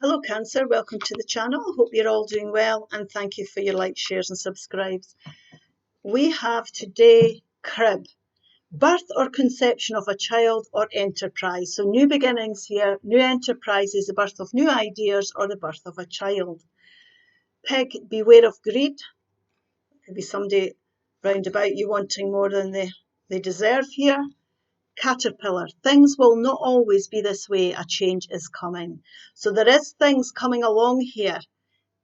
Hello Cancer, welcome to the channel. Hope you're all doing well and thank you for your likes, shares and subscribes. We have today crib, birth or conception of a child or enterprise. So new beginnings here, new enterprises, the birth of new ideas or the birth of a child. Pig, beware of greed. Could be somebody round about you wanting more than they deserve here. Caterpillar, things will not always be this way, a change is coming. So there is things coming along here.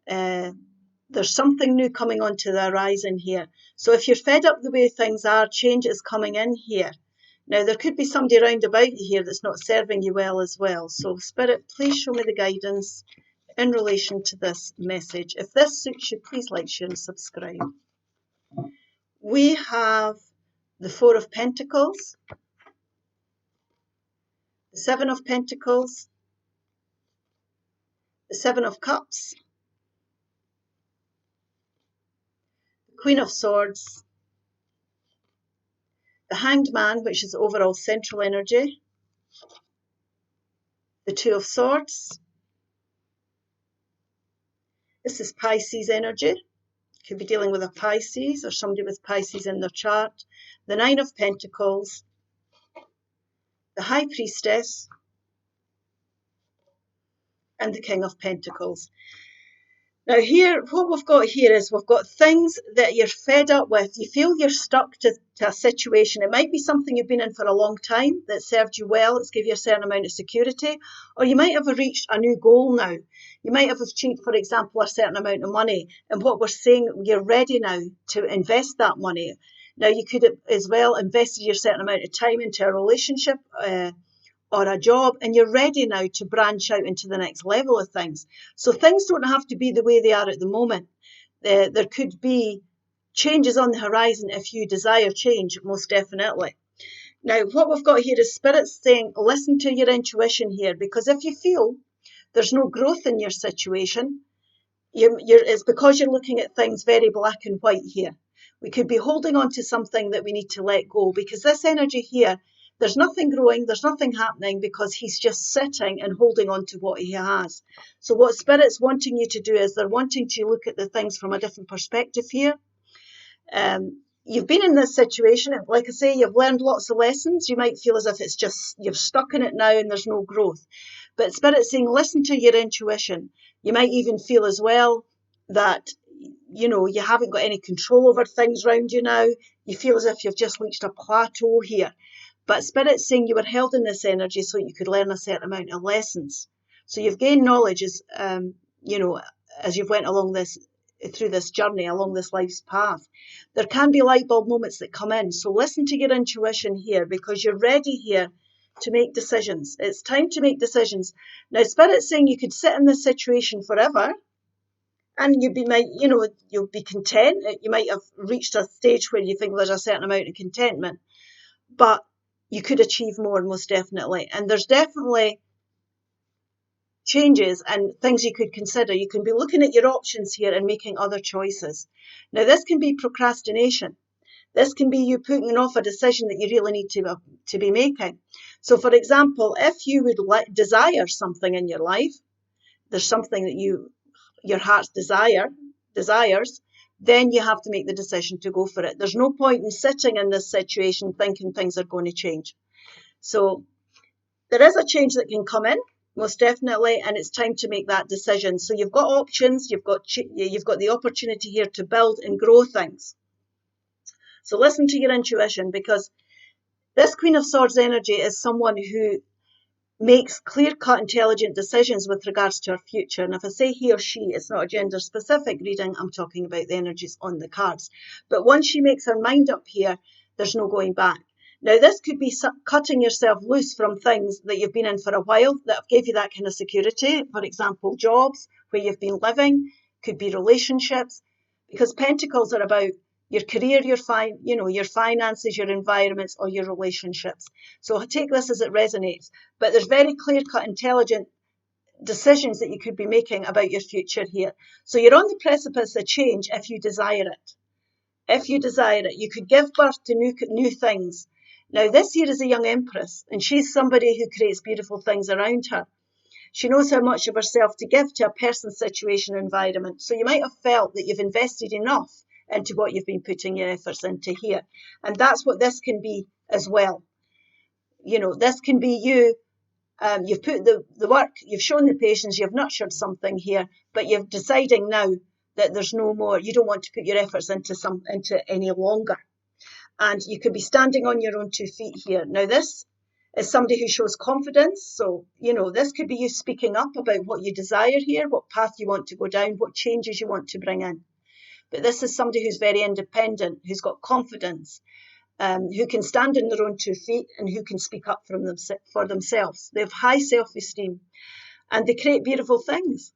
There's something new coming onto the horizon here. So if you're fed up the way things are, change is coming in here. Now there could be somebody round about you here that's not serving you well as well. So Spirit, please show me the guidance in relation to this message. If this suits you, please like, share and subscribe. We have the Four of Pentacles, the Seven of Pentacles, the Seven of Cups, the Queen of Swords, the Hanged Man, which is overall central energy, the Two of Swords. This is Pisces energy. Could be dealing with a Pisces or somebody with Pisces in their chart. The Nine of Pentacles, the High Priestess, and the King of Pentacles. Now here, what we've got here is we've got things that you're fed up with. You feel you're stuck to a situation. It might be something you've been in for a long time that served you well. It's given you a certain amount of security. Or you might have reached a new goal now. You might have achieved, for example, a certain amount of money. And what we're saying, you're ready now to invest that money. Now you could as well invest your certain amount of time into a relationship or a job, and you're ready now to branch out into the next level of things. So things don't have to be the way they are at the moment. There could be changes on the horizon if you desire change, most definitely. Now, what we've got here is Spirit saying, listen to your intuition here, because if you feel there's no growth in your situation, it's because you're looking at things very black and white here. We could be holding on to something that we need to let go, because this energy here, there's nothing growing, there's nothing happening because he's just sitting and holding on to what he has. So what Spirit's wanting you to do is they're wanting to look at the things from a different perspective here. You've been in this situation, like I say, you've learned lots of lessons. You might feel as if it's just, you're stuck in it now and there's no growth. But Spirit's saying, listen to your intuition. You might even feel as well that, you know, you haven't got any control over things around you now. You feel as if you've just reached a plateau here. But Spirit's saying you were held in this energy so you could learn a certain amount of lessons. So you've gained knowledge as, you know, as you've went along through this journey, along this life's path. There can be light bulb moments that come in. So listen to your intuition here, because you're ready here to make decisions. It's time to make decisions. Now, Spirit's saying you could sit in this situation forever and you'll be content. You might have reached a stage where you think there's a certain amount of contentment, but you could achieve more, most definitely. And there's definitely changes and things you could consider. You can be looking at your options here and making other choices. Now, this can be procrastination. This can be you putting off a decision that you really need to be making. So, for example, if you would desire something in your life, there's something that your heart's desires, then you have to make the decision to go for it. There's no point in sitting in this situation thinking things are going to change. So there is a change that can come in, most definitely, and it's time to make that decision. So you've got options, you've got the opportunity here to build and grow things. So listen to your intuition, because this Queen of Swords energy is someone who makes clear-cut, intelligent decisions with regards to her future. And if I say he or she, it's not a gender-specific reading. I'm talking about the energies on the cards. But once she makes her mind up here, there's no going back. Now, this could be cutting yourself loose from things that you've been in for a while that gave you that kind of security. For example, jobs where you've been living, could be relationships, because Pentacles are about your career, your finances, your environments, or your relationships. So take this as it resonates. But there's very clear-cut, intelligent decisions that you could be making about your future here. So you're on the precipice of change if you desire it. If you desire it, you could give birth to new things. Now, this here is a young empress, and she's somebody who creates beautiful things around her. She knows how much of herself to give to a person, situation, environment. So you might have felt that you've invested enough into what you've been putting your efforts into here. And that's what this can be as well. You know, this can be you. You've put the work, you've shown the patience, you've nurtured something here, but you're deciding now that there's no more. You don't want to put your efforts into any longer. And you could be standing on your own 2 feet here. Now, this is somebody who shows confidence. So, you know, this could be you speaking up about what you desire here, what path you want to go down, what changes you want to bring in. But this is somebody who's very independent, who's got confidence, who can stand on their own 2 feet and who can speak up for themselves. They have high self-esteem and they create beautiful things.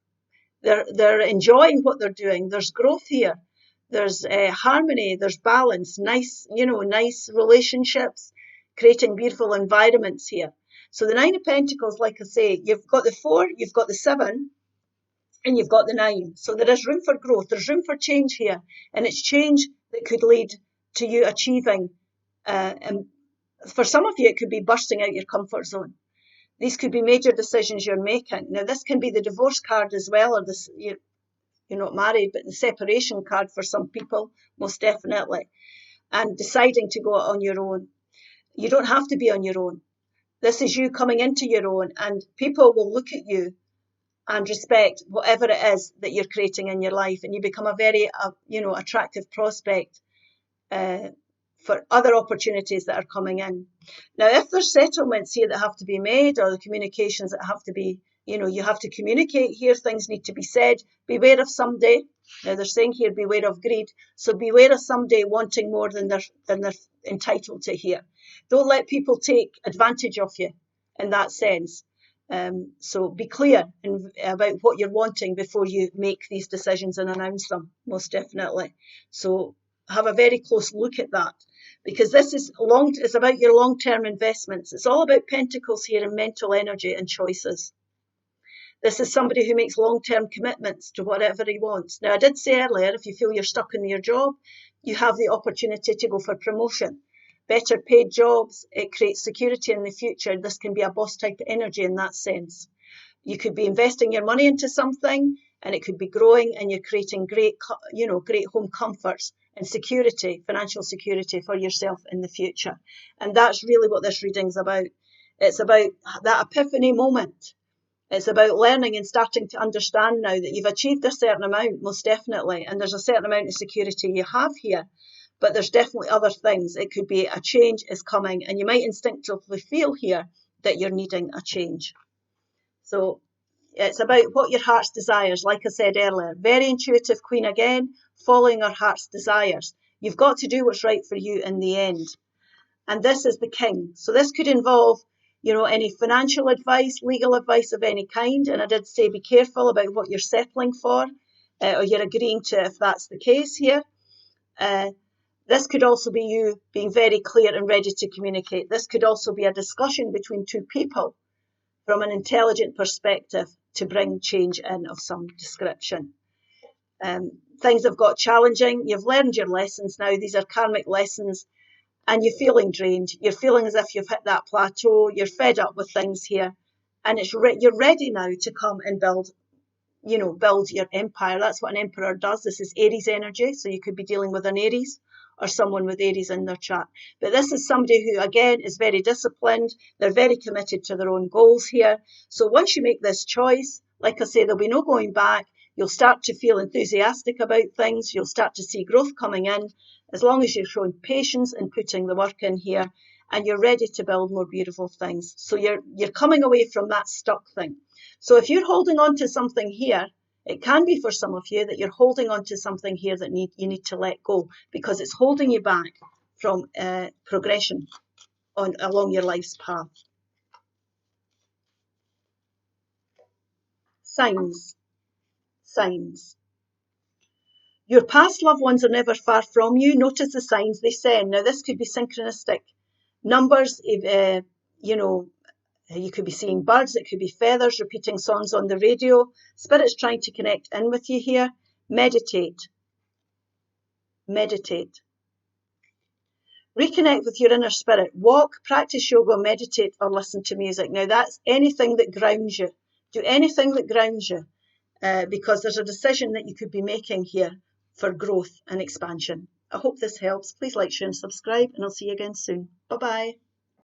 They're enjoying what they're doing. There's growth here. There's harmony. There's balance. Nice relationships, creating beautiful environments here. So the 9 of Pentacles, like I say, you've got the 4, you've got the 7, and you've got the 9. So there is room for growth. There's room for change here, and it's change that could lead to you achieving. And for some of you, it could be bursting out your comfort zone. These could be major decisions you're making. Now, this can be the divorce card as well, or you're not married, but the separation card for some people, most definitely. And deciding to go on your own. You don't have to be on your own. This is you coming into your own, and people will look at you and respect whatever it is that you're creating in your life, and you become a very, attractive prospect for other opportunities that are coming in. Now, if there's settlements here that have to be made, or the communications that have to be, you have to communicate here, things need to be said. Beware of someday. Now, they're saying here, beware of greed. So beware of someday wanting more than they're entitled to here. Don't let people take advantage of you in that sense. So be clear about what you're wanting before you make these decisions and announce them, most definitely. So have a very close look at that, because this is it's about your long-term investments. It's all about Pentacles here and mental energy and choices. This is somebody who makes long-term commitments to whatever he wants. Now, I did say earlier, if you feel you're stuck in your job, you have the opportunity to go for promotion. Better paid jobs, it creates security in the future. This can be a boss type of energy in that sense. You could be investing your money into something and it could be growing, and you're creating great home comforts and security, financial security for yourself in the future. And that's really what this reading's about. It's about that epiphany moment. It's about learning and starting to understand now that you've achieved a certain amount, most definitely, and there's a certain amount of security you have here. But there's definitely other things. It could be a change is coming, and you might instinctively feel here that you're needing a change. So it's about what your heart's desires, like I said earlier. Very intuitive Queen again, following our heart's desires. You've got to do what's right for you in the end. And this is the King. So this could involve, any financial advice, legal advice of any kind. And I did say be careful about what you're settling for, or you're agreeing to, if that's the case here. This could also be you being very clear and ready to communicate. This could also be a discussion between two people from an intelligent perspective to bring change in of some description. Things have got challenging. You've learned your lessons now. These are karmic lessons, and you're feeling drained. You're feeling as if you've hit that plateau. You're fed up with things here, and you're ready now to come and build your empire. That's what an emperor does. This is Aries energy, so you could be dealing with an Aries or someone with Aries in their chart. But this is somebody who, again, is very disciplined. They're very committed to their own goals here. So once you make this choice, like I say, there'll be no going back. You'll start to feel enthusiastic about things. You'll start to see growth coming in, as long as you're showing patience and putting the work in here, and you're ready to build more beautiful things. So you're coming away from that stuck thing. So if you're holding on to something here, it can be for some of you that you're holding on to something here that you need to let go, because it's holding you back from progression along your life's path. Signs. Your past loved ones are never far from you. Notice the signs they send. Now, this could be synchronistic. Numbers, you could be seeing birds, it could be feathers, repeating songs on the radio. Spirit's trying to connect in with you here. Meditate. Reconnect with your inner spirit. Walk, practice yoga, meditate, or listen to music. Now, that's anything that grounds you Do anything that grounds you, because there's a decision that you could be making here for growth and expansion. I hope this helps. Please like, share and subscribe, and I'll see you again soon. Bye-bye.